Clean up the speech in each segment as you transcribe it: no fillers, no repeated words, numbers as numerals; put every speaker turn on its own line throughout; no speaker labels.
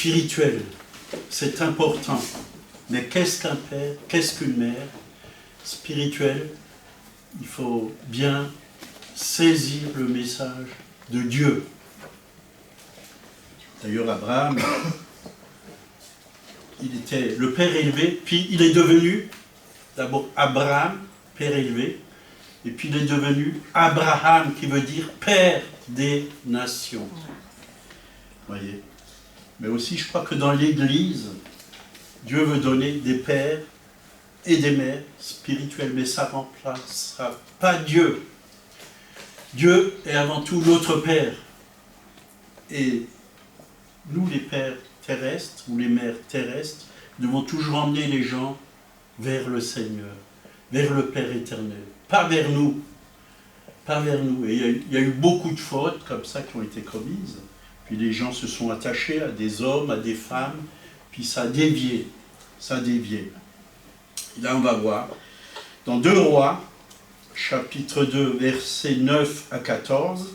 spirituel, c'est important. Mais qu'est-ce qu'un père? Qu'est-ce qu'une mère? Spirituel, il faut bien saisir le message de Dieu. D'ailleurs, Abraham, il était le père élevé, puis il est devenu, d'abord Abraham, père élevé, et puis il est devenu Abraham, qui veut dire père des nations. Voyez. Mais aussi, je crois que dans l'Église, Dieu veut donner des pères et des mères spirituels, mais ça ne remplacera pas Dieu. Dieu est avant tout notre Père. Et nous, les pères terrestres, ou les mères terrestres, devons toujours emmener les gens vers le Seigneur, vers le Père éternel, pas vers nous. Pas vers nous. Et il y a eu beaucoup de fautes comme ça qui ont été commises. Puis les gens se sont attachés à des hommes, à des femmes, puis ça a dévié. Ça a dévié. Et là, on va voir. Dans 2 Rois, chapitre 2, versets 9 à 14,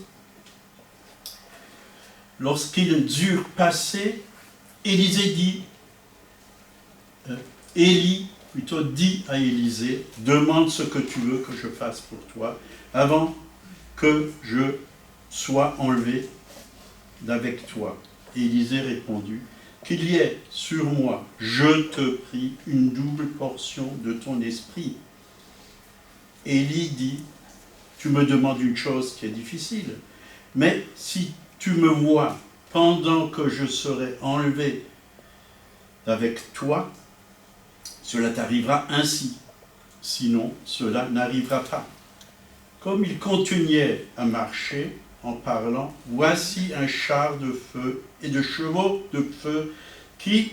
lorsqu'ils eurent passé, Élisée dit, Élie plutôt dit à Élisée, demande ce que tu veux que je fasse pour toi, avant que je sois enlevé d'avec toi. Et Élisée répondit, qu'il y ait sur moi, je te prie, une double portion de ton esprit. Élie dit, tu me demandes une chose qui est difficile, mais si tu me vois pendant que je serai enlevé d'avec toi, cela t'arrivera ainsi, sinon cela n'arrivera pas. Comme il continuait à marcher en parlant, voici un char de feu et de chevaux de feu qui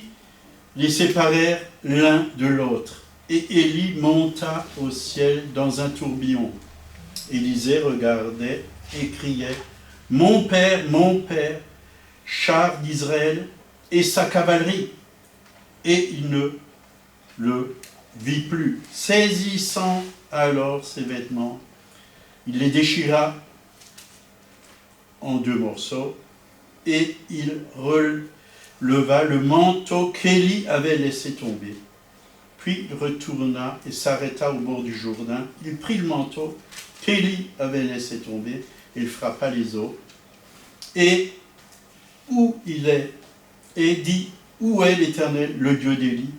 les séparèrent l'un de l'autre. Et Élie monta au ciel dans un tourbillon. Élisée regardait et criait, mon père, char d'Israël et sa cavalerie. Et il ne le vit plus. Saisissant alors ses vêtements, il les déchira en 2 morceaux et il releva le manteau qu'Élie avait laissé tomber. Puis il retourna et s'arrêta au bord du Jourdain. Il prit le manteau qu'Élie avait laissé tomber et il frappa les eaux. Et où il est, et dit, où est l'Éternel, le Dieu d'Élie?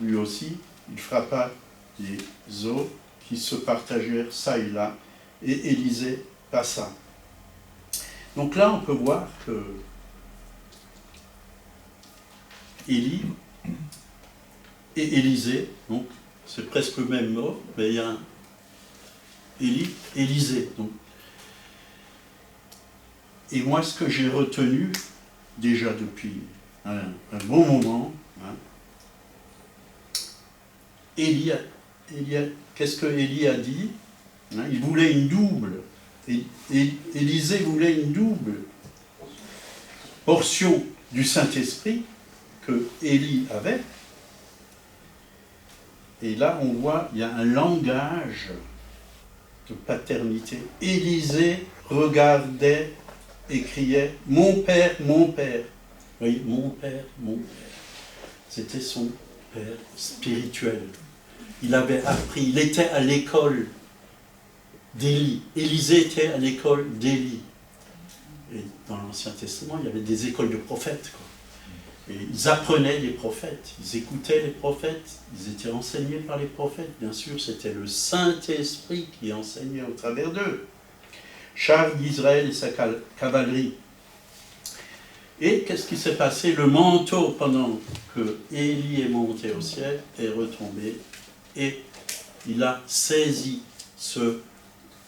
Lui aussi, il frappa les eaux qui se partagèrent ça et là, et Élisée passa. Donc là, on peut voir que Élie et Élisée, donc c'est presque le même mot, mais il y a un Élie, Élisée. Donc. Et moi, ce que j'ai retenu, déjà depuis un bon moment, qu'est-ce que Élie a dit? Il voulait une double. Élisée voulait une double portion du Saint-Esprit que Élie avait. Et là, on voit, il y a un langage de paternité. Élisée regardait et criait « Mon père, mon père ». Oui, mon père, mon père. C'était son père spirituel. Il avait appris, il était à l'école d'Élie. Élisée était à l'école d'Élie. Et dans l'Ancien Testament, il y avait des écoles de prophètes, quoi. Et ils apprenaient les prophètes, ils écoutaient les prophètes, ils étaient enseignés par les prophètes. Bien sûr, c'était le Saint-Esprit qui enseignait au travers d'eux. Char d'Israël et sa cavalerie. Et qu'est-ce qui s'est passé? Le manteau, pendant que Élie est monté au ciel, est retombé. Et il a saisi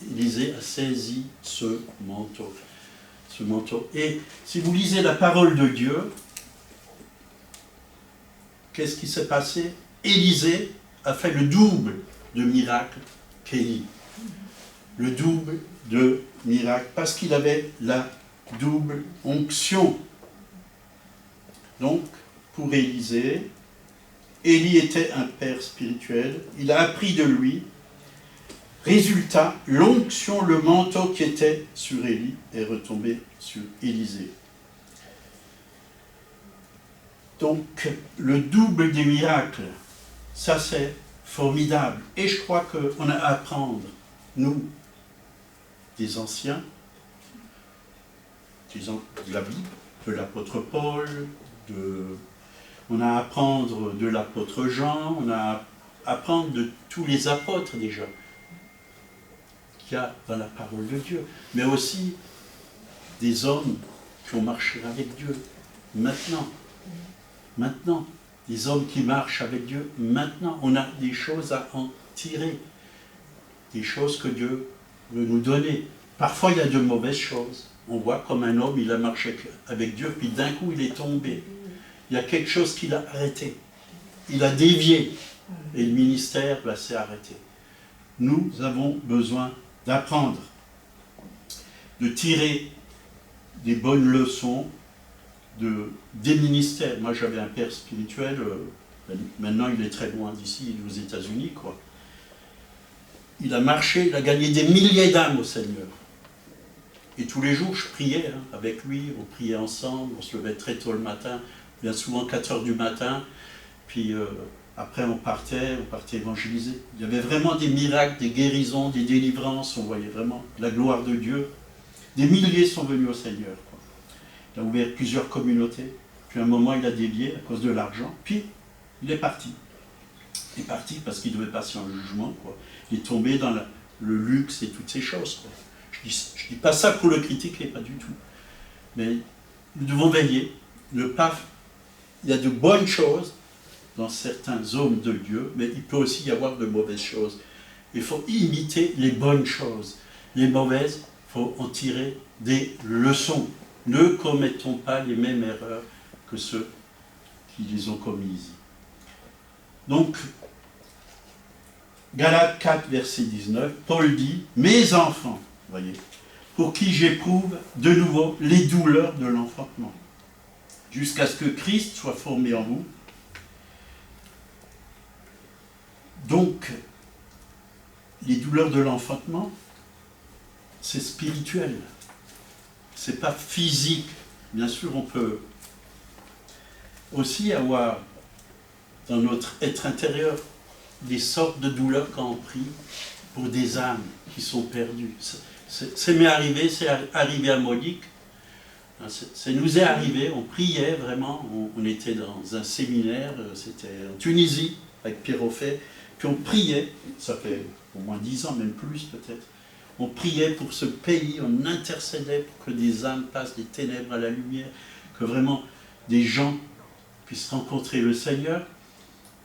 Élisée a saisi ce manteau. Et si vous lisez la parole de Dieu, qu'est-ce qui s'est passé? Élisée a fait le double de miracles qu'Élie. Le double de miracles, parce qu'il avait la double onction. Donc, pour Élisée, Élie était un père spirituel, il a appris de lui. Résultat, l'onction, le manteau qui était sur Élie est retombé sur Élisée. Donc, le double des miracles, ça c'est formidable. Et je crois qu'on a à apprendre, nous, des anciens, disons, de la Bible, de l'apôtre Paul, on a à apprendre de l'apôtre Jean, on a à apprendre de tous les apôtres déjà, qu'il y a dans la parole de Dieu, mais aussi des hommes qui ont marché avec Dieu, maintenant, des hommes qui marchent avec Dieu, maintenant, on a des choses à en tirer, des choses que Dieu veut nous donner. Parfois, il y a de mauvaises choses. On voit comme un homme, il a marché avec Dieu, puis d'un coup, il est tombé. Il y a quelque chose qui l'a arrêté. Il a dévié. Et le ministère s'est arrêté. Nous avons besoin d'apprendre, de tirer des bonnes leçons des ministères. Moi, j'avais un père spirituel, maintenant il est très loin d'ici, il est aux États-Unis, quoi. Il a marché, il a gagné des milliers d'âmes au Seigneur. Et tous les jours, je priais avec lui, on priait ensemble, on se levait très tôt le matin, bien souvent 4 heures du matin, puis après on partait évangéliser. Il y avait vraiment des miracles, des guérisons, des délivrances, on voyait vraiment la gloire de Dieu. Des milliers sont venus au Seigneur, quoi. Il a ouvert plusieurs communautés, puis à un moment il a dévié à cause de l'argent, puis il est parti. Il est parti parce qu'il devait passer un jugement, quoi. Il est tombé dans le luxe et toutes ces choses, quoi. Je dis pas ça pour le critiquer, pas du tout. Mais nous devons veiller, ne pas... Il y a de bonnes choses dans certains hommes de Dieu, mais il peut aussi y avoir de mauvaises choses. Il faut imiter les bonnes choses. Les mauvaises, il faut en tirer des leçons. Ne commettons pas les mêmes erreurs que ceux qui les ont commises. Donc, Galates 4, verset 19, Paul dit, « Mes enfants, voyez, pour qui j'éprouve de nouveau les douleurs de l'enfantement, jusqu'à ce que Christ soit formé en vous. » Donc, les douleurs de l'enfantement, c'est spirituel. C'est pas physique. Bien sûr, on peut aussi avoir dans notre être intérieur des sortes de douleurs quand on prie pour des âmes qui sont perdues. C'est m'est arrivé, c'est arrivé à Monique. Ça nous est arrivé, on priait vraiment, on était dans un séminaire, c'était en Tunisie, avec Pierre Offet, puis on priait, ça fait au moins 10 ans, même plus peut-être, on priait pour ce pays, on intercédait pour que des âmes passent des ténèbres à la lumière, que vraiment des gens puissent rencontrer le Seigneur.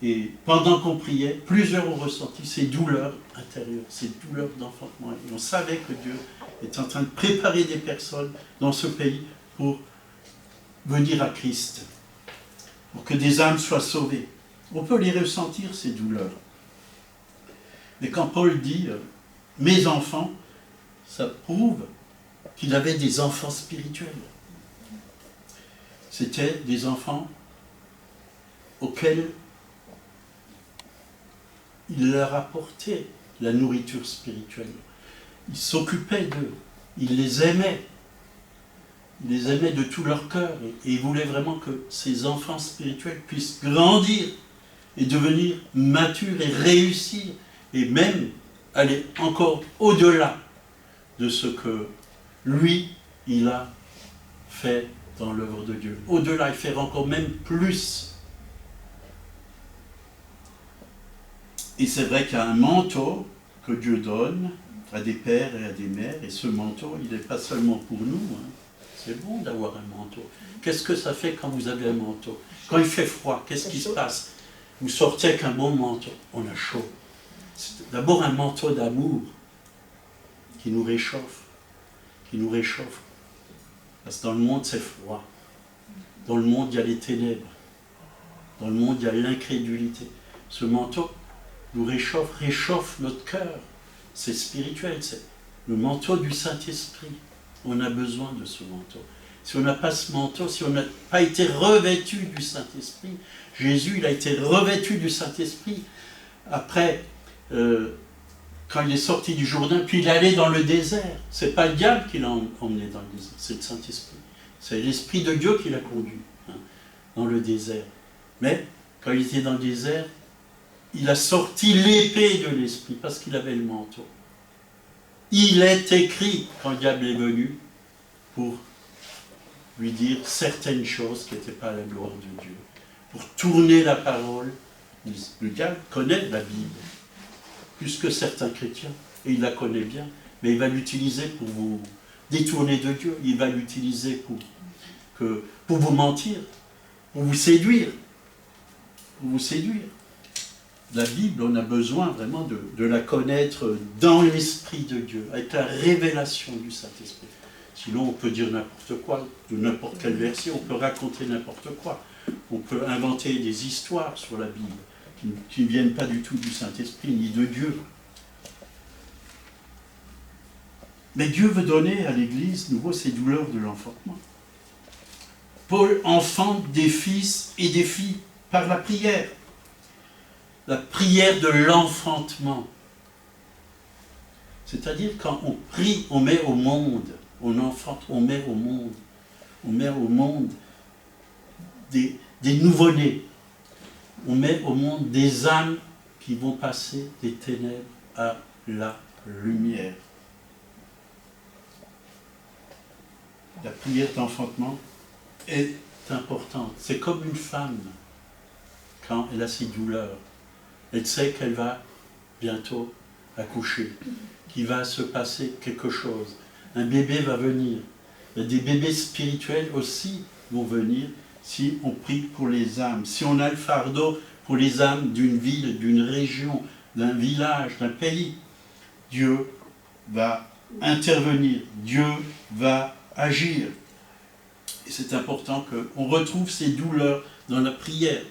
Et pendant qu'on priait, plusieurs ont ressenti ces douleurs intérieures, ces douleurs d'enfantement. Et on savait que Dieu est en train de préparer des personnes dans ce pays pour venir à Christ, pour que des âmes soient sauvées. On peut les ressentir, ces douleurs. Mais quand Paul dit « mes enfants », ça prouve qu'il avait des enfants spirituels. C'était des enfants auxquels il leur apportait la nourriture spirituelle. Il s'occupait d'eux, il les aimait. Il les aimait de tout leur cœur et il voulait vraiment que ces enfants spirituels puissent grandir et devenir matures et réussir et même aller encore au-delà de ce que lui, il a fait dans l'œuvre de Dieu. Au-delà, il fait encore même plus. Et c'est vrai qu'il y a un manteau que Dieu donne à des pères et à des mères, et ce manteau, il n'est pas seulement pour nous. C'est bon d'avoir un manteau. Qu'est-ce que ça fait quand vous avez un manteau? Quand il fait froid, qu'est-ce qui se passe? Vous sortez avec un bon manteau, on a chaud. C'est d'abord un manteau d'amour qui nous réchauffe. Parce que dans le monde, c'est froid. Dans le monde, il y a les ténèbres. Dans le monde, il y a l'incrédulité. Ce manteau nous réchauffe notre cœur. C'est spirituel, c'est le manteau du Saint-Esprit. On a besoin de ce manteau. Si on n'a pas ce manteau, si on n'a pas été revêtu du Saint-Esprit, Jésus, il a été revêtu du Saint-Esprit. Après, quand il est sorti du Jourdain, puis il est allé dans le désert. Ce n'est pas le diable qui l'a emmené dans le désert, c'est le Saint-Esprit. C'est l'Esprit de Dieu qui l'a conduit. dans le désert. Mais quand il était dans le désert, il a sorti l'épée de l'esprit parce qu'il avait le manteau. Il est écrit quand le diable est venu pour lui dire certaines choses qui n'étaient pas à la gloire de Dieu. Pour tourner la parole, le diable connaît la Bible, plus que certains chrétiens, et il la connaît bien, mais il va l'utiliser pour vous détourner de Dieu, il va l'utiliser pour vous mentir, pour vous séduire. Pour vous séduire. La Bible, on a besoin vraiment de la connaître dans l'Esprit de Dieu, avec la révélation du Saint-Esprit. Sinon, on peut dire n'importe quoi, de n'importe quel verset, on peut raconter n'importe quoi. On peut inventer des histoires sur la Bible qui ne viennent pas du tout du Saint-Esprit ni de Dieu. Mais Dieu veut donner à l'Église, nouveau, ces douleurs de l'enfantement. Paul enfante des fils et des filles par la prière. La prière de l'enfantement. C'est-à-dire quand on prie, on met au monde, on enfante, on met au monde des nouveau-nés. On met au monde des âmes qui vont passer des ténèbres à la lumière. La prière d'enfantement est importante. C'est comme une femme, quand elle a ses douleurs. Elle sait qu'elle va bientôt accoucher, qu'il va se passer quelque chose. Un bébé va venir. Il y a des bébés spirituels aussi vont venir si on prie pour les âmes. Si on a le fardeau pour les âmes d'une ville, d'une région, d'un village, d'un pays, Dieu va intervenir, Dieu va agir. Et c'est important qu'on retrouve ces douleurs dans la prière.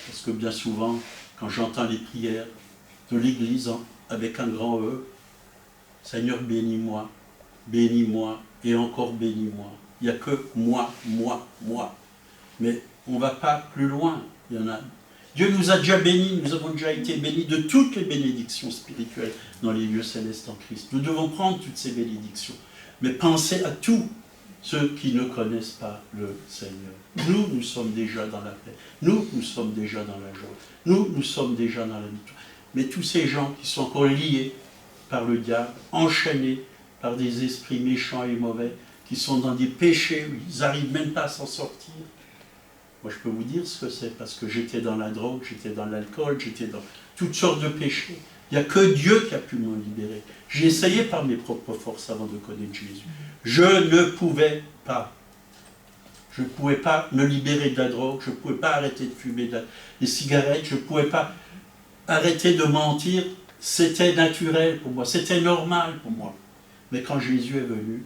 Parce que bien souvent, quand j'entends les prières de l'Église avec un grand E, Seigneur, bénis-moi et encore bénis-moi. Il n'y a que moi. Mais on ne va pas plus loin. Il y en a. Dieu nous a déjà bénis, nous avons déjà été bénis de toutes les bénédictions spirituelles dans les lieux célestes en Christ. Nous devons prendre toutes ces bénédictions. Mais pensez à tous ceux qui ne connaissent pas le Seigneur. Nous sommes déjà dans la paix. Nous sommes déjà dans la joie. Nous sommes déjà dans la victoire. Mais tous ces gens qui sont encore liés par le diable, enchaînés par des esprits méchants et mauvais, qui sont dans des péchés où ils n'arrivent même pas à s'en sortir. Moi, je peux vous dire ce que c'est, parce que j'étais dans la drogue, j'étais dans l'alcool, j'étais dans toutes sortes de péchés. Il n'y a que Dieu qui a pu m'en libérer. J'ai essayé par mes propres forces avant de connaître Jésus. Je ne pouvais pas. Je ne pouvais pas me libérer de la drogue, je ne pouvais pas arrêter de fumer des cigarettes, je ne pouvais pas arrêter de mentir. C'était naturel pour moi, c'était normal pour moi. Mais quand Jésus est venu,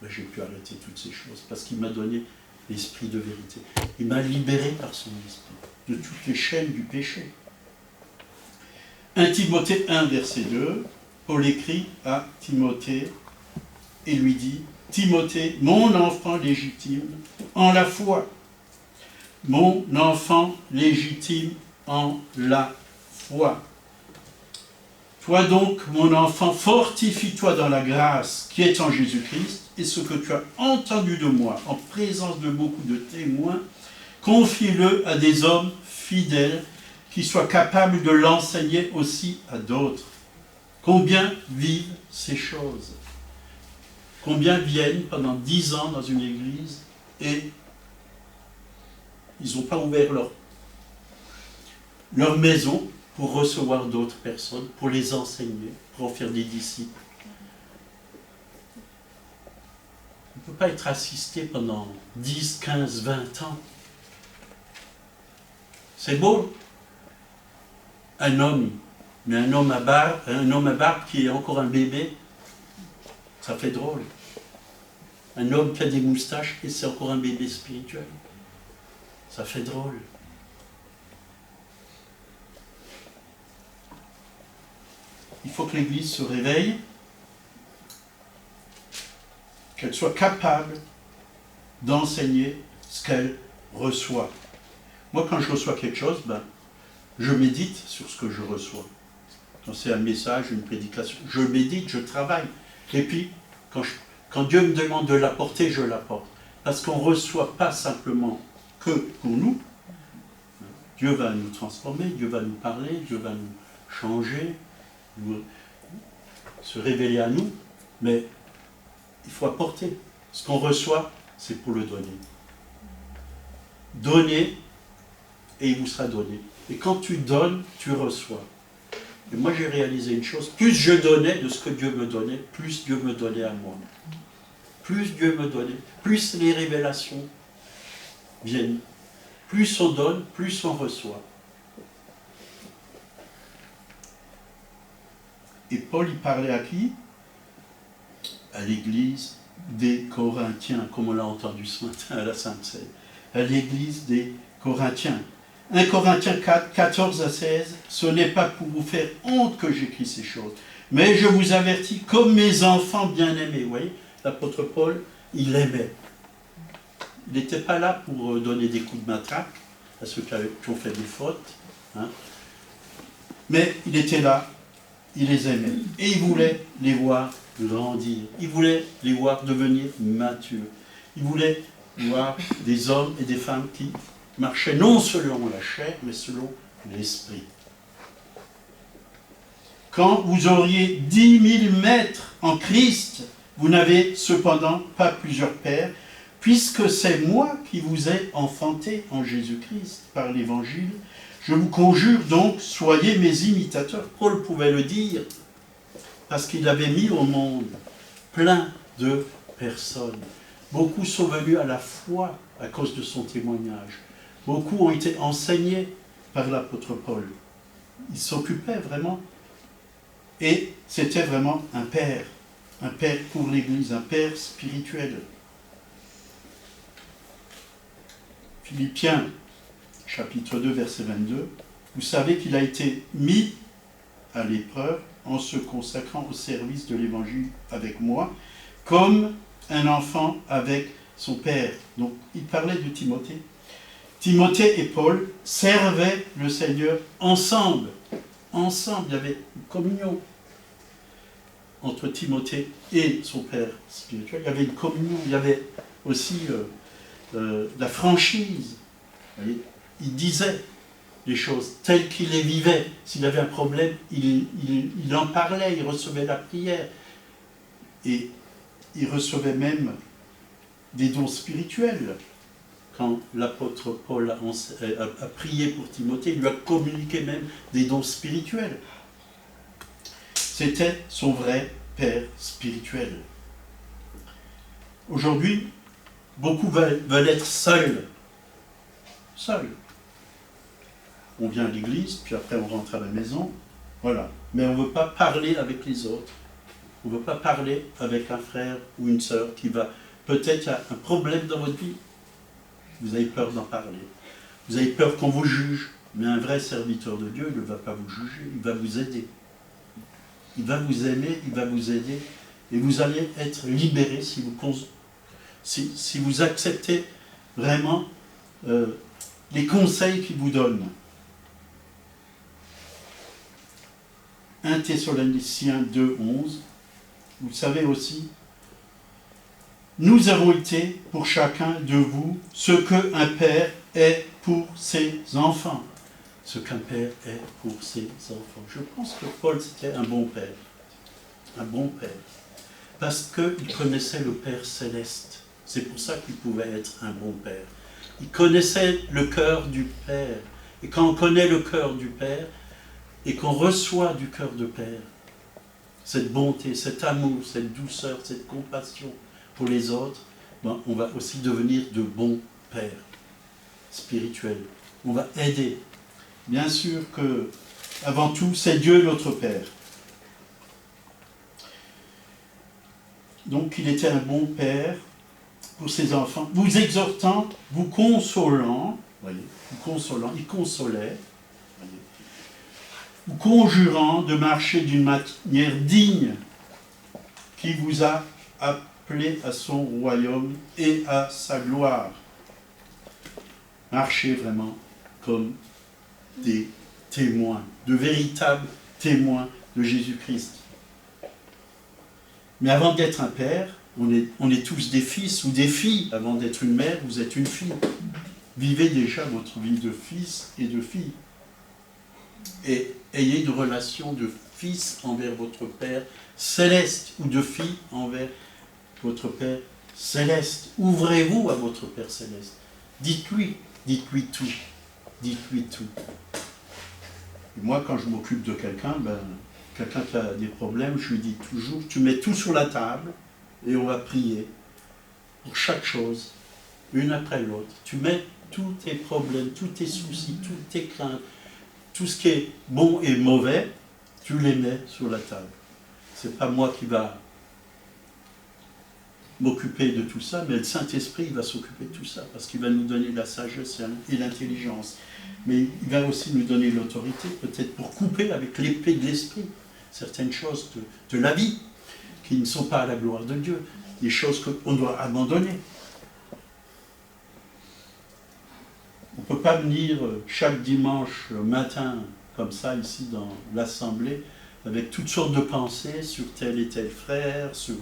j'ai pu arrêter toutes ces choses, parce qu'il m'a donné l'esprit de vérité. Il m'a libéré par son esprit de toutes les chaînes du péché. 1 Timothée 1, verset 2, Paul écrit à Timothée et lui dit, Timothée, mon enfant légitime en la foi. Mon enfant légitime en la foi. Toi donc, mon enfant, fortifie-toi dans la grâce qui est en Jésus-Christ, et ce que tu as entendu de moi en présence de beaucoup de témoins, confie-le à des hommes fidèles qui soient capables de l'enseigner aussi à d'autres. Combien vivent ces choses? Combien viennent pendant 10 ans dans une église et ils n'ont pas ouvert leur maison pour recevoir d'autres personnes, pour les enseigner, pour en faire des disciples. On ne peut pas être assisté pendant 10, 15, 20 ans. C'est beau. Un homme, mais un homme à barbe qui est encore un bébé, ça fait drôle. Un homme qui a des moustaches et c'est encore un bébé spirituel. Ça fait drôle. Il faut que l'Église se réveille, qu'elle soit capable d'enseigner ce qu'elle reçoit. Moi, quand je reçois quelque chose, je médite sur ce que je reçois. Quand c'est un message, une prédication, je médite, je travaille. Et puis, quand Dieu me demande de l'apporter, je l'apporte. Parce qu'on ne reçoit pas simplement que pour nous. Dieu va nous transformer, Dieu va nous parler, Dieu va nous changer, se révéler à nous, mais il faut apporter. Ce qu'on reçoit, c'est pour le donner. Donnez, et il vous sera donné. Et quand tu donnes, tu reçois. Et moi, j'ai réalisé une chose, plus je donnais de ce que Dieu me donnait, plus Dieu me donnait à moi. Plus Dieu me donnait, plus les révélations viennent. Plus on donne, plus on reçoit. Et Paul, il parlait à qui? À l'église des Corinthiens, comme on l'a entendu ce matin à la Sainte-Seine. À l'église des Corinthiens. 1 Corinthiens 4, 14 à 16, ce n'est pas pour vous faire honte que j'écris ces choses, mais je vous avertis comme mes enfants bien-aimés. Vous voyez, l'apôtre Paul, il aimait. Il n'était pas là pour donner des coups de matraque à ceux qui ont fait des fautes, hein. Mais il était là, il les aimait. Et il voulait les voir grandir. Il voulait les voir devenir matures. Il voulait voir des hommes et des femmes qui marchaient non selon la chair, mais selon l'esprit. Quand vous auriez 10 000 maîtres en Christ, vous n'avez cependant pas plusieurs pères, puisque c'est moi qui vous ai enfanté en Jésus-Christ par l'Évangile. Je vous conjure donc, soyez mes imitateurs. Paul pouvait le dire, parce qu'il avait mis au monde plein de personnes. Beaucoup sont venus à la foi à cause de son témoignage. Beaucoup ont été enseignés par l'apôtre Paul. Il s'occupait vraiment. Et c'était vraiment un père pour l'Église, un père spirituel. Philippiens, chapitre 2, verset 22, vous savez qu'il a été mis à l'épreuve en se consacrant au service de l'Évangile avec moi, comme un enfant avec son père. Donc, il parlait de Timothée. Timothée et Paul servaient le Seigneur ensemble. Ensemble, il y avait une communion entre Timothée et son père spirituel. Il y avait une communion, il y avait aussi la franchise. Vous voyez, il disait les choses telles qu'il les vivait. S'il avait un problème, il en parlait, il recevait la prière. Et il recevait même des dons spirituels. Quand l'apôtre Paul a prié pour Timothée, il lui a communiqué même des dons spirituels. C'était son vrai père spirituel. Aujourd'hui, beaucoup veulent être seuls. Seuls. On vient à l'église, puis après on rentre à la maison. Voilà. Mais on ne veut pas parler avec les autres. On ne veut pas parler avec un frère ou une sœur qui va peut-être avoir un problème dans votre vie. Vous avez peur d'en parler. Vous avez peur qu'on vous juge. Mais un vrai serviteur de Dieu, il ne va pas vous juger, il va vous aider. Il va vous aimer, il va vous aider. Et vous allez être libérés si vous acceptez vraiment les conseils qu'il vous donne. 1 Thessaloniciens 2, 11. Vous le savez aussi, nous avons été pour chacun de vous ce qu'un père est pour ses enfants. Ce qu'un père est pour ses enfants. Je pense que Paul, c'était un bon père. Un bon père. Parce qu'il connaissait le Père céleste. C'est pour ça qu'il pouvait être un bon père. Il connaissait le cœur du Père. Et quand on connaît le cœur du Père, et qu'on reçoit du cœur de Père, cette bonté, cet amour, cette douceur, cette compassion pour les autres, ben, on va aussi devenir de bons pères spirituels. On va aider. Bien sûr que, avant tout, c'est Dieu notre Père. Donc, il était un bon père pour ses enfants, vous exhortant, vous consolant, voyez, vous consolant, il consolait, voyez, vous conjurant de marcher d'une manière digne qui vous a appelé à son royaume et à sa gloire. Marchez vraiment comme des témoins, de véritables témoins de Jésus-Christ. Mais avant d'être un père, on est tous des fils ou des filles. Avant d'être une mère, vous êtes une fille. vivez déjà votre vie de fils et de fille. Et ayez une relation de fils envers votre Père céleste, ou de fille envers votre Père céleste. Ouvrez-vous à votre Père céleste. Dites-lui tout. Dites-lui tout. Et moi, quand je m'occupe de quelqu'un, quelqu'un qui a des problèmes, je lui dis toujours, tu mets tout sur la table et on va prier pour chaque chose, une après l'autre. Tu mets tous tes problèmes, tous tes soucis, toutes tes craintes, tout ce qui est bon et mauvais, tu les mets sur la table. C'est pas moi qui va m'occuper de tout ça, mais le Saint-Esprit va s'occuper de tout ça, parce qu'il va nous donner la sagesse et l'intelligence. Mais il va aussi nous donner l'autorité, peut-être pour couper avec l'épée de l'Esprit certaines choses de la vie, qui ne sont pas à la gloire de Dieu, des choses qu'on doit abandonner. On ne peut pas venir chaque dimanche matin, comme ça, ici dans l'Assemblée, avec toutes sortes de pensées sur tel et tel frère, sur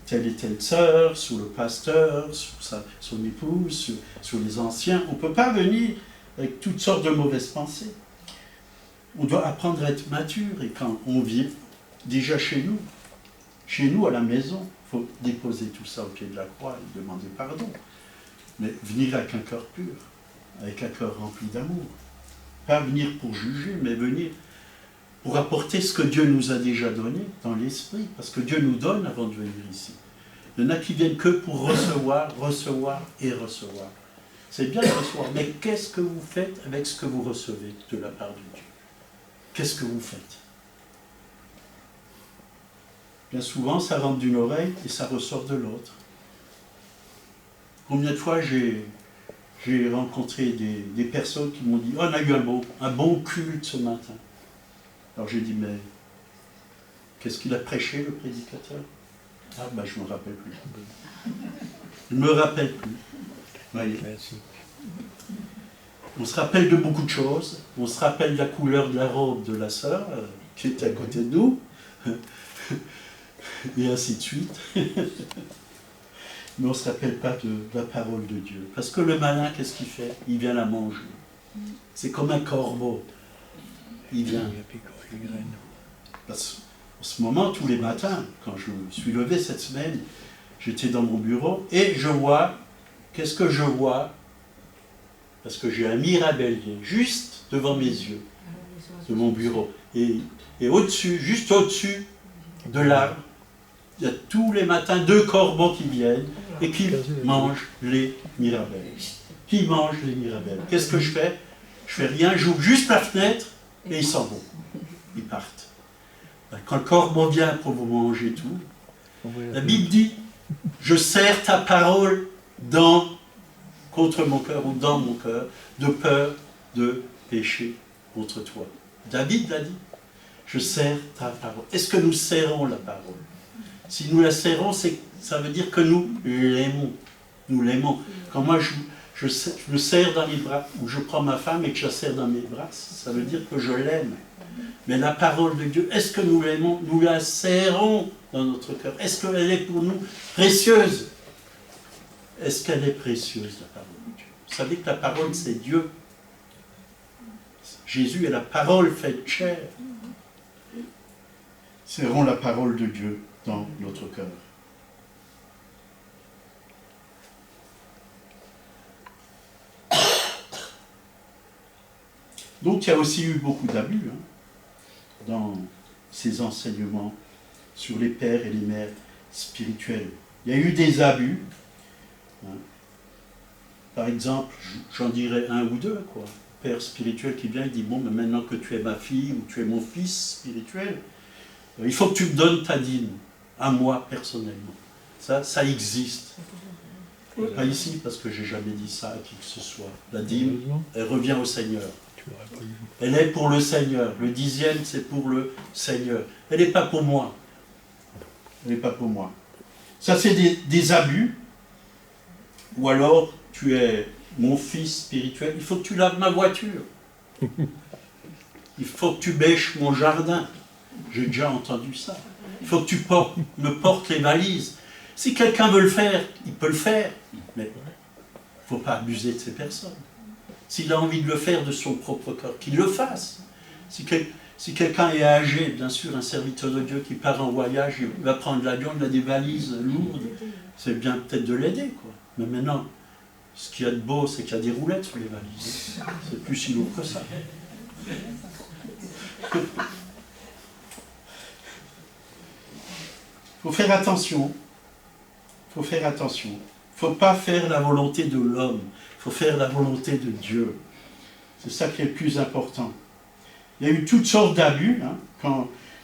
telle et telle sœur, sur le pasteur, sur son épouse, sur les anciens. On ne peut pas venir avec toutes sortes de mauvaises pensées. On doit apprendre à être mature, et quand on vit déjà chez nous à la maison, il faut déposer tout ça au pied de la croix et demander pardon. Mais venir avec un cœur pur, avec un cœur rempli d'amour. Pas venir pour juger, mais venir pour apporter ce que Dieu nous a déjà donné dans l'esprit, parce que Dieu nous donne avant de venir ici. Il y en a qui viennent que pour recevoir, recevoir et recevoir. C'est bien de recevoir, mais qu'est-ce que vous faites avec ce que vous recevez de la part de Dieu? Qu'est-ce que vous faites? Bien souvent, ça rentre d'une oreille et ça ressort de l'autre. Combien de fois j'ai rencontré des personnes qui m'ont dit « Oh, on a eu un bon culte ce matin. » Alors j'ai dit, mais qu'est-ce qu'il a prêché, le prédicateur? Ah, je ne me rappelle plus. Je ne me rappelle plus. Voyez. On se rappelle de beaucoup de choses. On se rappelle de la couleur de la robe de la sœur qui était à côté de nous. Et ainsi de suite. Mais on ne se rappelle pas de la parole de Dieu. Parce que le malin, qu'est-ce qu'il fait? Il vient la manger. C'est comme un corbeau. Il vient. Parce qu'en ce moment, tous les matins, quand je me suis levé cette semaine, j'étais dans mon bureau et je vois, qu'est-ce que je vois? Parce que j'ai un mirabellier juste devant mes yeux, de mon bureau. Et au-dessus, juste au-dessus de l'arbre, il y a tous les matins 2 corbeaux qui viennent et qui mangent les mirabelles. Qui mangent les mirabelles. Qu'est-ce que je fais? Je fais rien, j'ouvre juste la fenêtre et ils s'en vont. Ils partent. Quand le corbeau vient pour vous manger tout, la Bible dit, je serre ta parole contre mon cœur ou dans mon cœur, de peur de pécher contre toi. David l'a dit, je serre ta parole. Est-ce que nous serrons la parole? Si nous la serrons, ça veut dire que nous l'aimons. Nous l'aimons. Quand moi je me serre dans les bras, ou je prends ma femme et que je la serre dans mes bras, ça veut dire que je l'aime. Mais la parole de Dieu, est-ce que nous l'aimons? Nous la serrons dans notre cœur. Est-ce qu'elle est pour nous précieuse? Est-ce qu'elle est précieuse, la parole de Dieu? Vous savez que la parole, c'est Dieu. Jésus est la parole faite chair. Serrons la parole de Dieu dans notre cœur. Donc il y a aussi eu beaucoup d'abus dans ces enseignements sur les pères et les mères spirituels. Il y a eu des abus. Par exemple, j'en dirais un ou deux, quoi. Père spirituel qui vient et dit, bon, mais maintenant que tu es ma fille ou tu es mon fils spirituel, il faut que tu me donnes ta dîme, à moi personnellement. Ça existe. Pas ici, parce que j'ai jamais dit ça à qui que ce soit. La dîme, elle revient au Seigneur. Elle est pour le Seigneur. Le 10e, c'est pour le Seigneur. Elle n'est pas pour moi. Elle n'est pas pour moi. Ça, c'est des abus. Ou alors, tu es mon fils spirituel, il faut que tu laves ma voiture. Il faut que tu bêches mon jardin. J'ai déjà entendu ça. Il faut que tu me portes les valises. Si quelqu'un veut le faire, il peut le faire. Mais ne faut pas abuser de ces personnes. S'il a envie de le faire de son propre corps, qu'il le fasse. Si quelqu'un est âgé, bien sûr, un serviteur de Dieu qui part en voyage, il va prendre l'avion, il a des valises lourdes, c'est bien peut-être de l'aider, quoi. Mais maintenant, ce qu'il y a de beau, c'est qu'il y a des roulettes sur les valises. C'est plus si lourd que ça. Il faut faire attention. Il faut faire attention. Il ne faut pas faire la volonté de l'homme. Il faut faire la volonté de Dieu. C'est ça qui est le plus important. Il y a eu toutes sortes d'abus. Hein,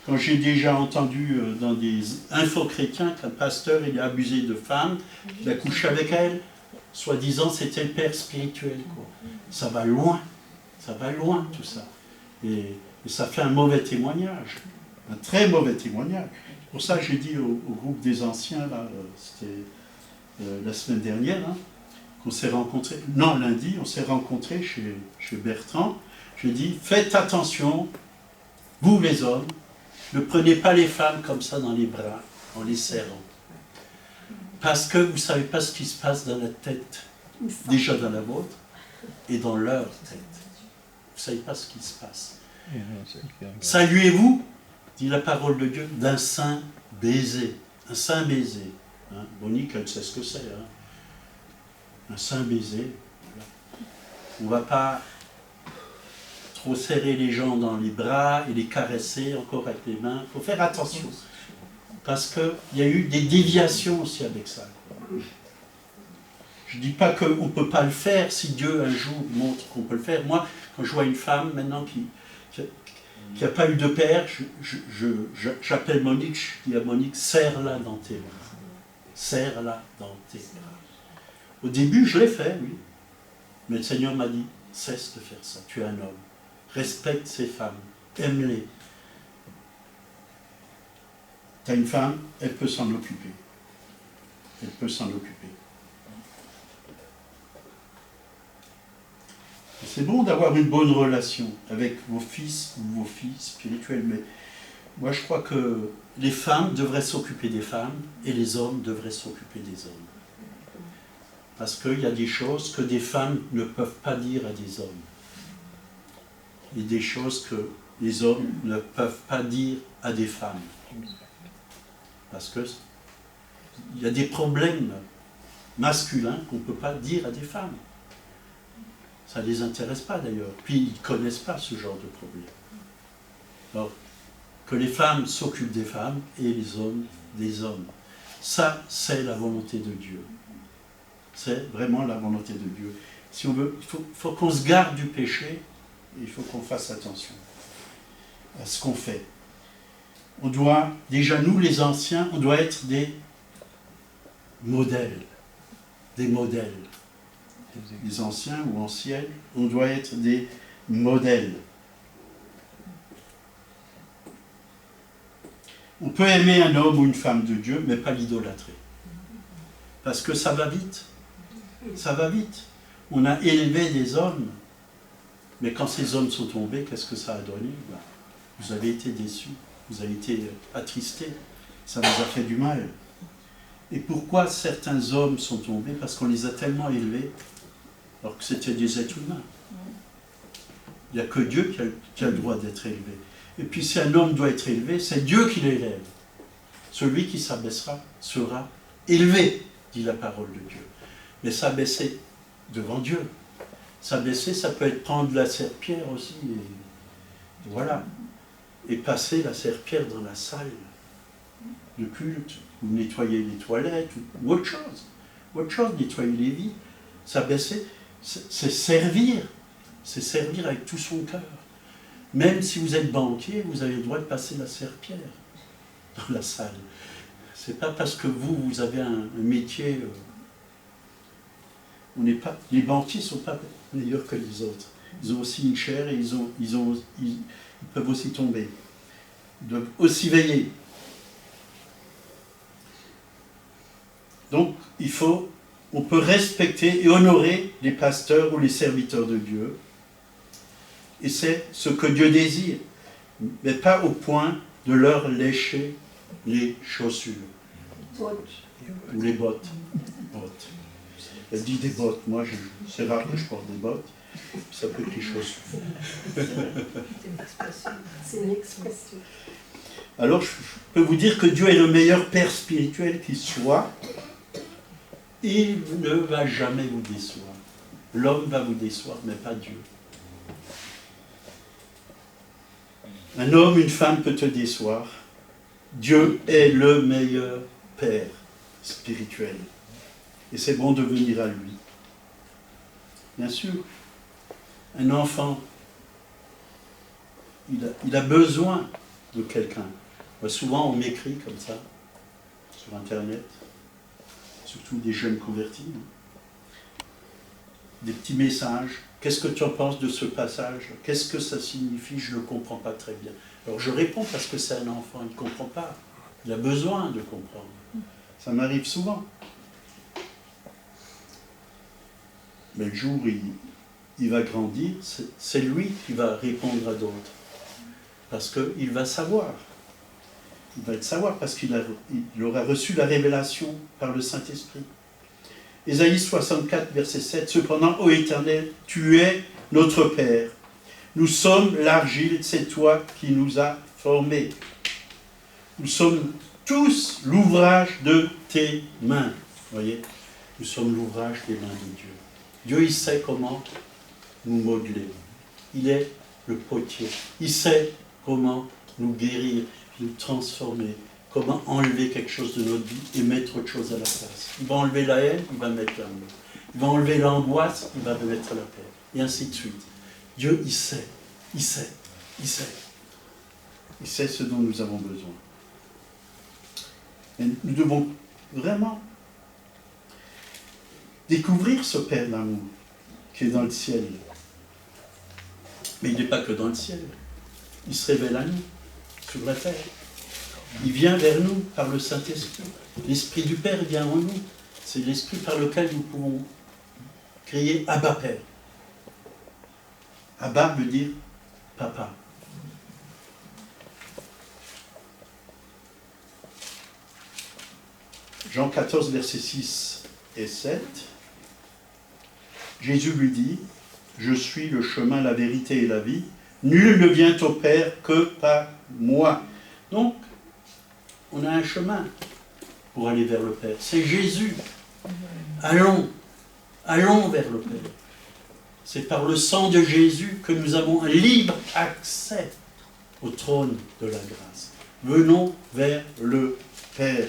quand j'ai déjà entendu dans des info-chrétiens qu'un pasteur il a abusé de femmes, il a couché avec elles, soi-disant c'était le père spirituel. Quoi. Ça va loin tout ça. Et ça fait un mauvais témoignage, un très mauvais témoignage. Pour ça j'ai dit au groupe des anciens, là, c'était la semaine dernière, hein, qu'on s'est rencontrés, non lundi, on s'est rencontrés chez Bertrand. J'ai dit, faites attention, vous les hommes, ne prenez pas les femmes comme ça dans les bras, en les serrant. Parce que vous ne savez pas ce qui se passe dans la tête, déjà dans la vôtre, et dans leur tête. Vous ne savez pas ce qui se passe. Saluez-vous, dit la parole de Dieu, d'un saint baiser. Un saint baiser. Hein, Monique, elle sait ce que c'est. Hein. Un saint baiser. Voilà. On ne va pas trop serrer les gens dans les bras et les caresser encore avec les mains. Il faut faire attention. Parce qu'il y a eu des déviations aussi avec ça. Je ne dis pas qu'on ne peut pas le faire si Dieu un jour montre qu'on peut le faire. Moi, quand je vois une femme maintenant qui n'a pas eu de père, j'appelle Monique, je dis à Monique, serre-la dans tes bras. Serre-la dans tes bras. Au début, je l'ai fait, oui. Mais le Seigneur m'a dit, cesse de faire ça, tu es un homme. Respecte ces femmes, aime-les. Tu as une femme, elle peut s'en occuper. Elle peut s'en occuper. C'est bon d'avoir une bonne relation avec vos fils ou vos filles spirituelles, mais moi je crois que les femmes devraient s'occuper des femmes et les hommes devraient s'occuper des hommes. Parce qu'il y a des choses que des femmes ne peuvent pas dire à des hommes. Et des choses que les hommes ne peuvent pas dire à des femmes. Parce qu'il y a des problèmes masculins qu'on ne peut pas dire à des femmes. Ça ne les intéresse pas d'ailleurs. Puis ils ne connaissent pas ce genre de problème. Alors, que les femmes s'occupent des femmes et les hommes des hommes. Ça, c'est la volonté de Dieu. C'est vraiment la volonté de Dieu. Si on veut, il faut qu'on se garde du péché. Il faut qu'on fasse attention à ce qu'on fait. On doit, déjà nous les anciens, on doit être des modèles. Des modèles. Les anciens ou anciennes, on doit être des modèles. On peut aimer un homme ou une femme de Dieu, mais pas l'idolâtrer. Parce que ça va vite. Ça va vite. On a élevé des hommes. Mais quand ces hommes sont tombés, qu'est-ce que ça a donné? Vous avez été déçus, vous avez été attristés, ça vous a fait du mal. Et pourquoi certains hommes sont tombés? Parce qu'on les a tellement élevés, alors que c'était des êtres humains. Il n'y a que Dieu qui a le droit d'être élevé. Et puis si un homme doit être élevé, c'est Dieu qui l'élève. Celui qui s'abaissera sera élevé, dit la parole de Dieu. Mais s'abaisser devant Dieu. S'abaisser, ça peut être prendre la serpillière aussi, et voilà. Et passer la serpillière dans la salle de culte, ou nettoyer les toilettes, ou autre chose. Autre chose, nettoyer les vies. S'abaisser, c'est servir. C'est servir avec tout son cœur. Même si vous êtes banquier, vous avez le droit de passer la serpillière dans la salle. C'est pas parce que vous avez un métier... les banquiers ne sont pas meilleurs que les autres. Ils ont aussi une chair et ils peuvent aussi tomber. Ils doivent aussi veiller. Donc, on peut respecter et honorer les pasteurs ou les serviteurs de Dieu. Et c'est ce que Dieu désire. Mais pas au point de leur lécher les chaussures. Ou les bottes. Elle dit des bottes. Moi, c'est rare que je porte des bottes. Ça peut être les chaussures.
C'est une expression.
Alors, je peux vous dire que Dieu est le meilleur Père spirituel qui soit. Il ne va jamais vous décevoir. L'homme va vous décevoir, mais pas Dieu. Un homme, une femme peut te décevoir. Dieu est le meilleur Père spirituel. Et c'est bon de venir à lui. Bien sûr, un enfant, il a besoin de quelqu'un. Souvent, on m'écrit comme ça, sur Internet, surtout des jeunes convertis, des petits messages. Qu'est-ce que tu en penses de ce passage? Qu'est-ce que ça signifie? Je ne le comprends pas très bien. Alors je réponds parce que c'est un enfant, il ne comprend pas. Il a besoin de comprendre. Ça m'arrive souvent. Mais le jour où il va grandir, c'est lui qui va répondre à d'autres. Parce qu'il va savoir. Il va le savoir parce qu'il aura reçu la révélation par le Saint-Esprit. Ésaïe 64, verset 7. Cependant, ô Éternel, tu es notre Père. Nous sommes l'argile, c'est toi qui nous as formés. Nous sommes tous l'ouvrage de tes mains. Vous voyez, nous sommes l'ouvrage des mains de Dieu. Dieu, il sait comment nous modeler. Il est le potier. Il sait comment nous guérir, nous transformer, comment enlever quelque chose de notre vie et mettre autre chose à la place. Il va enlever la haine, il va mettre l'amour. Il va enlever l'angoisse, il va mettre la paix. Et ainsi de suite. Dieu, il sait, il sait, il sait. Il sait ce dont nous avons besoin. Et nous devons vraiment découvrir ce Père d'amour qui est dans le ciel. Mais il n'est pas que dans le ciel. Il se révèle à nous, sur la terre. Il vient vers nous par le Saint-Esprit. L'Esprit du Père vient en nous. C'est l'Esprit par lequel nous pouvons crier Abba Père. Abba veut dire papa. Jean 14, versets 6 et 7. Jésus lui dit, je suis le chemin, la vérité et la vie. Nul ne vient au Père que par moi. Donc, on a un chemin pour aller vers le Père. C'est Jésus. Allons vers le Père. C'est par le sang de Jésus que nous avons un libre accès au trône de la grâce. Venons vers le Père.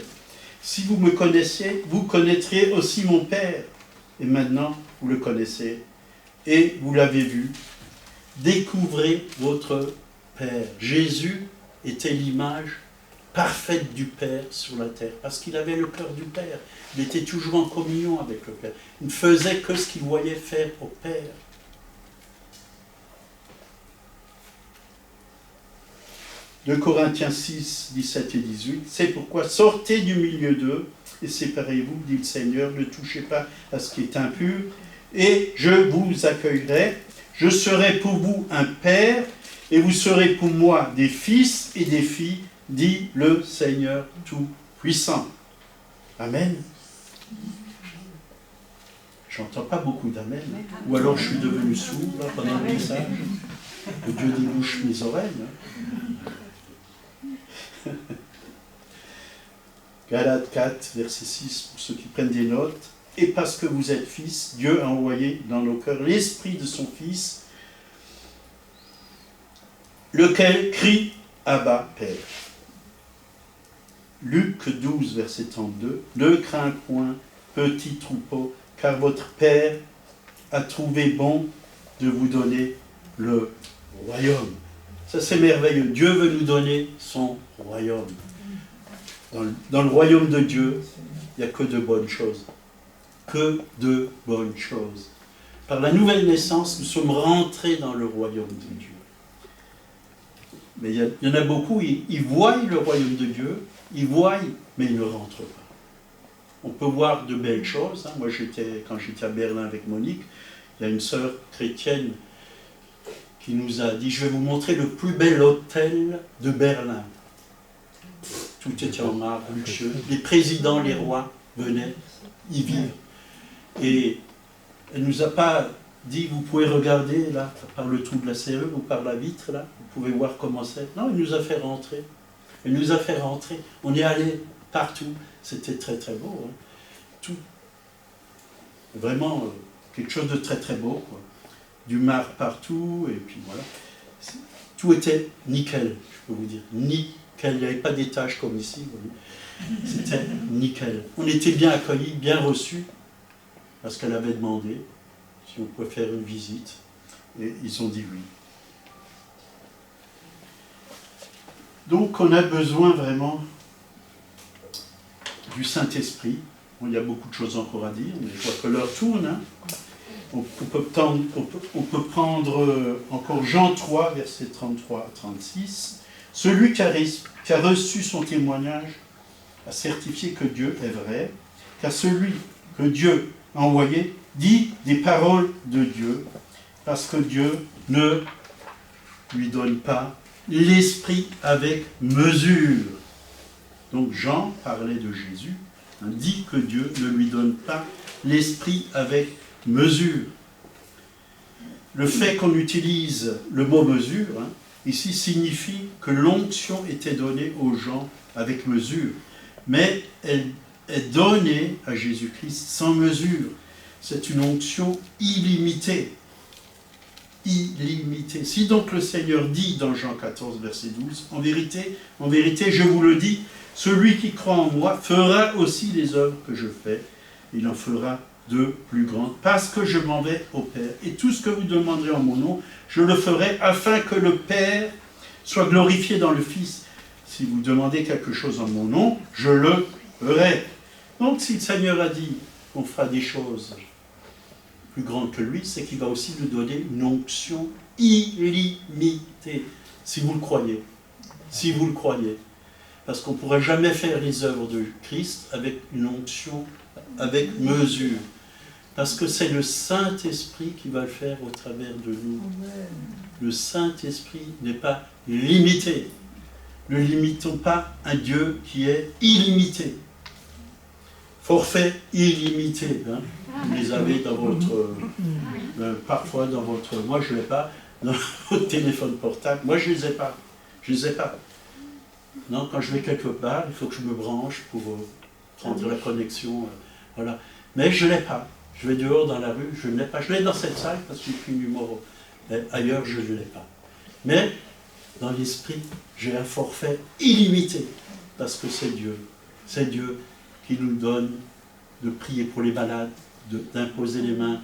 Si vous me connaissiez, vous connaîtriez aussi mon Père. Et maintenant, vous le connaissez et vous l'avez vu. Découvrez votre Père. Jésus était l'image parfaite du Père sur la terre, parce qu'il avait le cœur du Père. Il était toujours en communion avec le Père. Il ne faisait que ce qu'il voyait faire au Père. De Corinthiens 6, 17 et 18, c'est pourquoi sortez du milieu d'eux et séparez-vous, dit le Seigneur, ne touchez pas à ce qui est impur, et je vous accueillerai, je serai pour vous un père, et vous serez pour moi des fils et des filles, dit le Seigneur Tout-Puissant. Amen. J'entends pas beaucoup d'amen, ou alors je suis devenu sourd là, pendant le message, que Dieu débouche mes oreilles. Galates 4, verset 6, pour ceux qui prennent des notes. Et parce que vous êtes fils, Dieu a envoyé dans nos cœurs l'esprit de son Fils, lequel crie Abba, Père. Luc 12, verset 32. Ne crains point, petit troupeau, car votre Père a trouvé bon de vous donner le royaume. Ça, c'est merveilleux. Dieu veut nous donner son royaume. Dans le royaume de Dieu, il n'y a que de bonnes choses. Que de bonnes choses. Par la nouvelle naissance, nous sommes rentrés dans le royaume de Dieu. Mais il y en a beaucoup, ils voient le royaume de Dieu, ils voient, mais ils ne rentrent pas. On peut voir de belles choses. Moi, quand j'étais à Berlin avec Monique, il y a une sœur chrétienne qui nous a dit, je vais vous montrer le plus bel hôtel de Berlin. Tout était en marbre, luxueux. Les présidents, les rois venaient y vivre. Et elle ne nous a pas dit, vous pouvez regarder là, par le trou de la serrure ou par la vitre là, vous pouvez voir comment c'est. Non, elle nous a fait rentrer. Elle nous a fait rentrer. On est allé partout. C'était très très beau. Hein. Tout. Vraiment quelque chose de très très beau. Quoi. Du marbre partout, et puis voilà. Tout était nickel, je peux vous dire. Nickel. Il n'y avait pas d'étage comme ici. C'était nickel. On était bien accueillis, bien reçus, parce qu'elle avait demandé si on pouvait faire une visite. Et ils ont dit oui. Donc on a besoin vraiment du Saint-Esprit. Bon, il y a beaucoup de choses encore à dire, mais je vois que l'heure tourne. Hein. On peut prendre encore Jean 3, versets 33 à 36. Celui qui a reçu son témoignage a certifié que Dieu est vrai, car celui que Dieu a envoyé dit des paroles de Dieu, parce que Dieu ne lui donne pas l'esprit avec mesure. Donc Jean parlait de Jésus, hein, dit que Dieu ne lui donne pas l'esprit avec mesure. Le fait qu'on utilise le mot mesure, hein, ici signifie que l'onction était donnée aux gens avec mesure, mais elle est donnée à Jésus-Christ sans mesure. C'est une onction illimitée. Illimitée. Si donc le Seigneur dit dans Jean 14, verset 12, en vérité, je vous le dis, celui qui croit en moi fera aussi les œuvres que je fais, il en fera de plus grandes, parce que je m'en vais au Père. Et tout ce que vous demanderez en mon nom, je le ferai afin que le Père soit glorifié dans le Fils. Si vous demandez quelque chose en mon nom, je le ferai. Donc si le Seigneur a dit qu'on fera des choses plus grandes que lui, c'est qu'il va aussi nous donner une onction illimitée, si vous le croyez. Si vous le croyez. Parce qu'on ne pourra jamais faire les œuvres de Christ avec une onction, avec mesure. Parce que c'est le Saint-Esprit qui va le faire au travers de nous. Le Saint-Esprit n'est pas limité. Ne limitons pas un Dieu qui est illimité. Forfait illimité. Hein. Vous les avez dans votre... parfois dans votre... Moi je ne l'ai pas. Dans votre téléphone portable. Moi je ne les ai pas. Je ne les ai pas. Non, quand je vais quelque part, il faut que je me branche pour prendre la connexion. Voilà. Mais je ne l'ai pas. Je vais dehors dans la rue, je ne l'ai pas. Je l'ai dans cette salle parce que j'ai pris le numéro. Mais ailleurs, je ne l'ai pas. Mais dans l'esprit, j'ai un forfait illimité. Parce que c'est Dieu. C'est Dieu qui nous donne de prier pour les malades, d'imposer les mains.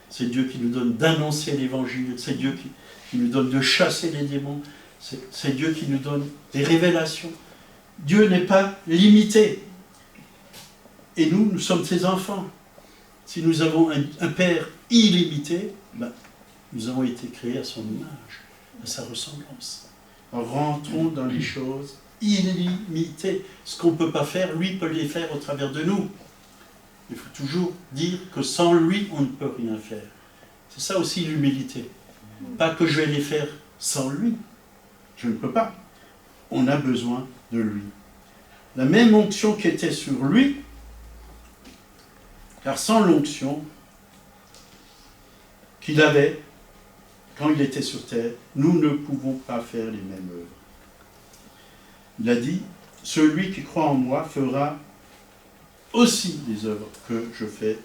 C'est Dieu qui nous donne d'annoncer l'évangile. C'est Dieu qui nous donne de chasser les démons. C'est Dieu qui nous donne des révélations. Dieu n'est pas limité. Et nous sommes ses enfants. Si nous avons un Père illimité, ben, nous avons été créés à son image, à sa ressemblance. Rentrons dans les choses illimitées. Ce qu'on ne peut pas faire, lui peut les faire au travers de nous. Il faut toujours dire que sans lui, on ne peut rien faire. C'est ça aussi l'humilité. Pas que je vais les faire sans lui. Je ne peux pas. On a besoin de lui. La même onction qui était sur lui, car sans l'onction qu'il avait quand il était sur terre, nous ne pouvons pas faire les mêmes œuvres. Il a dit, celui qui croit en moi fera aussi les œuvres que je fais.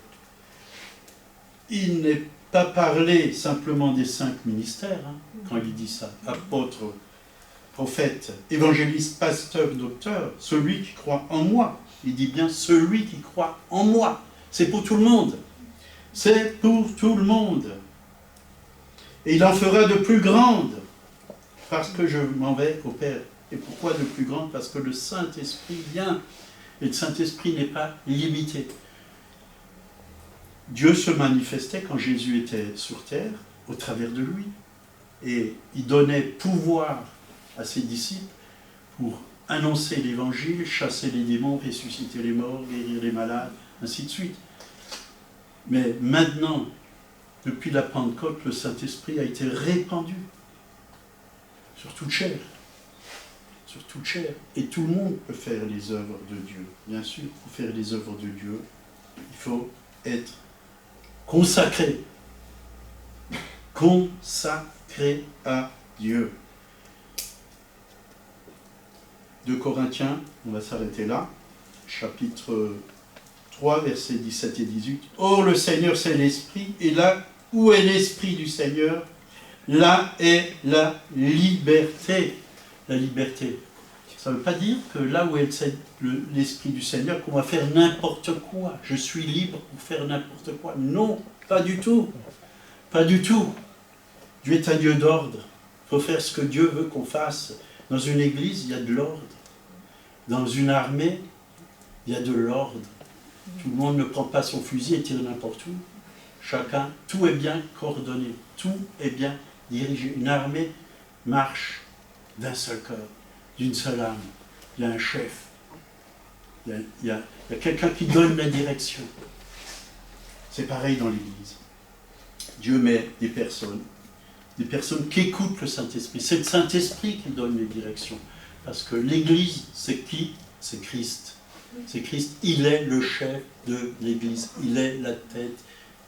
Il n'est pas parlé simplement des 5 ministères, hein, quand il dit ça, apôtre, prophète, évangéliste, pasteur, docteur, celui qui croit en moi. Il dit bien celui qui croit en moi. C'est pour tout le monde. C'est pour tout le monde. Et il en fera de plus grandes, parce que je m'en vais au Père. Et pourquoi de plus grandes? Parce que le Saint-Esprit vient. Et le Saint-Esprit n'est pas limité. Dieu se manifestait quand Jésus était sur terre, au travers de lui. Et il donnait pouvoir à ses disciples pour annoncer l'évangile, chasser les démons, ressusciter les morts, guérir les malades, ainsi de suite. Mais maintenant, depuis la Pentecôte, le Saint-Esprit a été répandu sur toute chair. Sur toute chair. Et tout le monde peut faire les œuvres de Dieu. Bien sûr, pour faire les œuvres de Dieu, il faut être consacré. Consacré à Dieu. 2 Corinthiens, on va s'arrêter là, chapitre 3, versets 17 et 18. « Or, le Seigneur, c'est l'Esprit, et là où est l'Esprit du Seigneur, là est la liberté. » La liberté. Ça ne veut pas dire que là où est l'Esprit du Seigneur, qu'on va faire n'importe quoi. Je suis libre pour faire n'importe quoi. Non, pas du tout. Pas du tout. Dieu est un Dieu d'ordre. Il faut faire ce que Dieu veut qu'on fasse. Dans une église, il y a de l'ordre. Dans une armée, il y a de l'ordre. Tout le monde ne prend pas son fusil et tire n'importe où. Chacun, tout est bien coordonné. Tout est bien dirigé. Une armée marche d'un seul cœur, d'une seule âme. Il y a un chef. Il y a quelqu'un qui donne la direction. C'est pareil dans l'Église. Dieu met des personnes qui écoutent le Saint-Esprit. C'est le Saint-Esprit qui donne les directions. Parce que l'Église, c'est qui? C'est Christ. C'est Christ. Il est le chef de l'Église. Il est la tête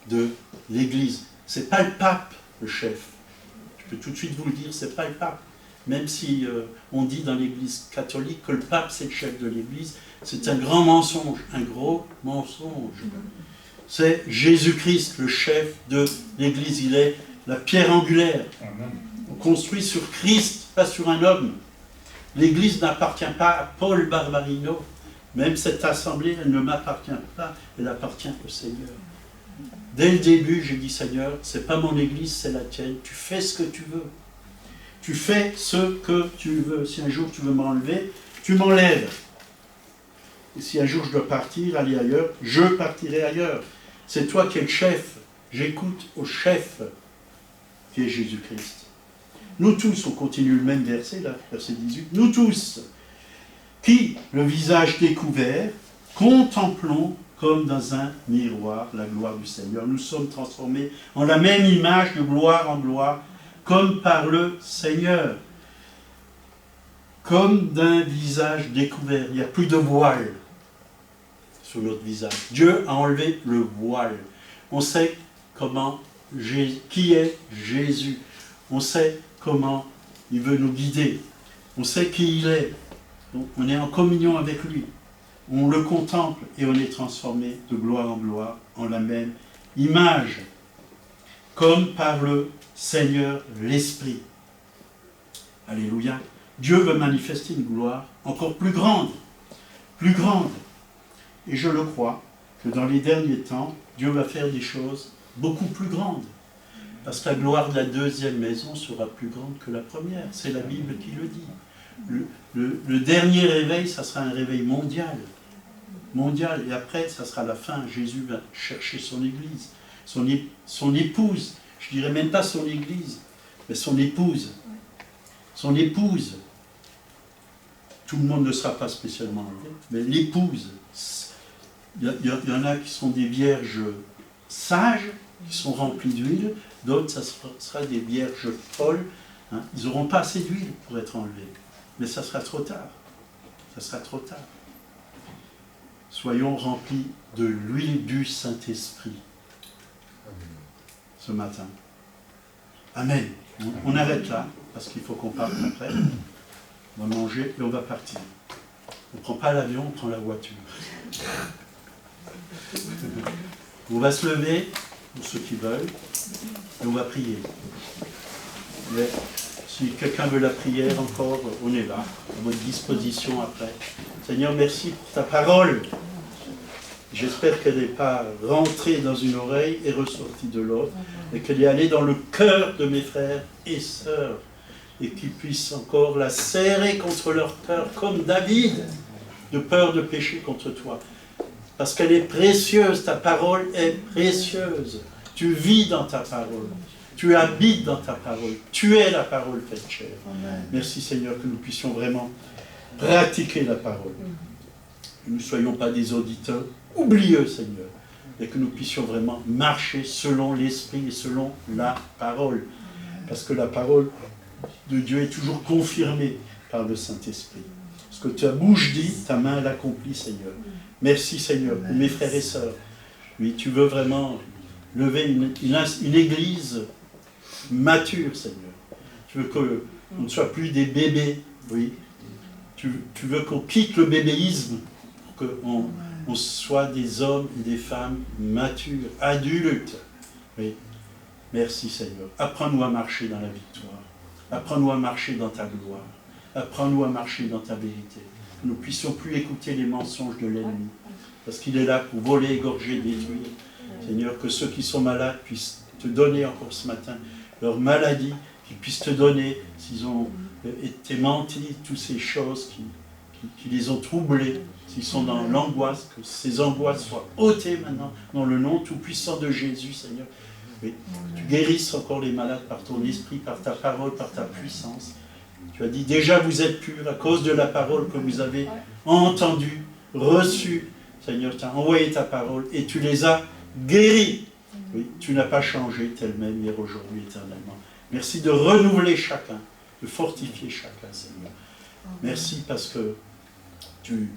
de l'Église. Ce n'est pas le pape, le chef. Je peux tout de suite vous le dire, ce n'est pas le pape. Même si on dit dans l'Église catholique que le pape, c'est le chef de l'Église, c'est un grand mensonge, un gros mensonge. C'est Jésus-Christ, le chef de l'Église. Il est la pierre angulaire. On construit sur Christ, pas sur un homme. L'Église n'appartient pas à Paul Barbarino. Même cette assemblée, elle ne m'appartient pas, elle appartient au Seigneur. Dès le début, j'ai dit, Seigneur, ce n'est pas mon Église, c'est la tienne. Tu fais ce que tu veux. Tu fais ce que tu veux. Si un jour tu veux m'enlever, tu m'enlèves. Et si un jour je dois partir, aller ailleurs, je partirai ailleurs. C'est toi qui es le chef. J'écoute au chef qui est Jésus-Christ. Nous tous, on continue le même verset, là, verset 18. Nous tous, qui, le visage découvert, contemplons comme dans un miroir la gloire du Seigneur. Nous sommes transformés en la même image de gloire en gloire, comme par le Seigneur. Comme d'un visage découvert. Il n'y a plus de voile sur notre visage. Dieu a enlevé le voile. On sait qui est Jésus. On sait comment il veut nous guider. On sait qui il est. On est en communion avec lui. On le contemple et on est transformé de gloire en gloire en la même image. Comme par le Seigneur l'Esprit. Alléluia. Dieu veut manifester une gloire encore plus grande. Plus grande. Et je le crois que dans les derniers temps, Dieu va faire des choses beaucoup plus grandes. Parce que la gloire de la deuxième maison sera plus grande que la première. C'est la Bible qui le dit. Le dernier réveil, ça sera un réveil mondial. Mondial. Et après, ça sera la fin. Jésus va chercher son Église. Son épouse. Je ne dirais même pas son Église, mais son épouse. Son épouse. Tout le monde ne sera pas spécialement enlevé, mais l'épouse. Il y en a qui sont des vierges sages, qui sont remplies d'huile, d'autres, ça sera des vierges folles. Hein. Ils n'auront pas assez d'huile pour être enlevés. Mais ça sera trop tard. Ça sera trop tard. Soyons remplis de l'huile du Saint-Esprit ce matin. Amen. On arrête là, parce qu'il faut qu'on parte après. On va manger et on va partir. On ne prend pas l'avion, on prend la voiture. On va se lever, pour ceux qui veulent, et on va prier. Mais si quelqu'un veut la prière encore, on est là, à votre disposition après. Seigneur, merci pour ta parole. J'espère qu'elle n'est pas rentrée dans une oreille et ressortie de l'autre, et qu'elle est allée dans le cœur de mes frères et sœurs, et qu'ils puissent encore la serrer contre leur cœur, comme David, de peur de pécher contre toi. Parce qu'elle est précieuse, ta parole est précieuse. Tu vis dans ta parole. Tu habites dans ta parole. Tu es la parole faite chair. Merci Seigneur que nous puissions vraiment pratiquer la parole. Que nous ne soyons pas des auditeurs oublieux Seigneur, mais que nous puissions vraiment marcher selon l'Esprit et selon la parole. Parce que la parole de Dieu est toujours confirmée par le Saint-Esprit. Ce que ta bouche dit, ta main l'accomplit Seigneur. Merci Seigneur pour mes frères et sœurs. Oui, tu veux vraiment lever une église mature, Seigneur. Tu veux qu'on ne soit plus des bébés, oui. Tu veux qu'on quitte le bébéisme, pour qu'on soit des hommes et des femmes matures, adultes. Oui. Merci, Seigneur. Apprends-nous à marcher dans la victoire. Apprends-nous à marcher dans ta gloire. Apprends-nous à marcher dans ta vérité. Que nous ne puissions plus écouter les mensonges de l'ennemi. Parce qu'il est là pour voler, égorger, détruire. Seigneur, que ceux qui sont malades puissent te donner encore ce matin leur maladie, qu'ils puissent te donner, s'ils ont été mentis, toutes ces choses qui les ont troublés, s'ils sont dans l'angoisse, que ces angoisses soient ôtées maintenant, dans le nom tout-puissant de Jésus, Seigneur. Oui. Tu guérisses encore les malades par ton esprit, par ta parole, par ta puissance. Tu as dit, déjà vous êtes purs à cause de la parole que vous avez entendue, reçue. Seigneur, tu as envoyé ta parole et tu les as guéris. Oui, tu n'as pas changé tel même hier, aujourd'hui, éternellement. Merci de renouveler chacun, de fortifier chacun, Seigneur. Merci parce que tu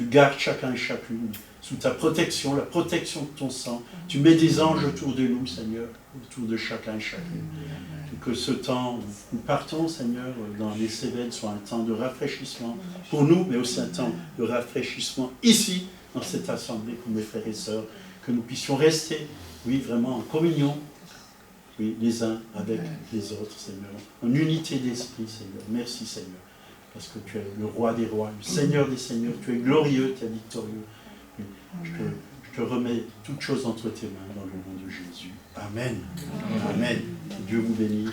gardes chacun et chacune sous ta protection, la protection de ton sang. Tu mets des anges autour de nous, Seigneur, autour de chacun et chacune. Que ce temps où nous partons, Seigneur, dans les Cévennes soit un temps de rafraîchissement pour nous, mais aussi un temps de rafraîchissement ici, dans cette assemblée, pour mes frères et sœurs, que nous puissions rester, oui, vraiment en communion, oui, les uns avec les autres, Seigneur, en unité d'esprit, Seigneur. Merci, Seigneur, parce que tu es le roi des rois, le Seigneur des seigneurs, tu es glorieux, tu es victorieux. Oui, je te remets toutes choses entre tes mains dans le nom de Jésus. Amen. Amen. Que Dieu vous bénisse.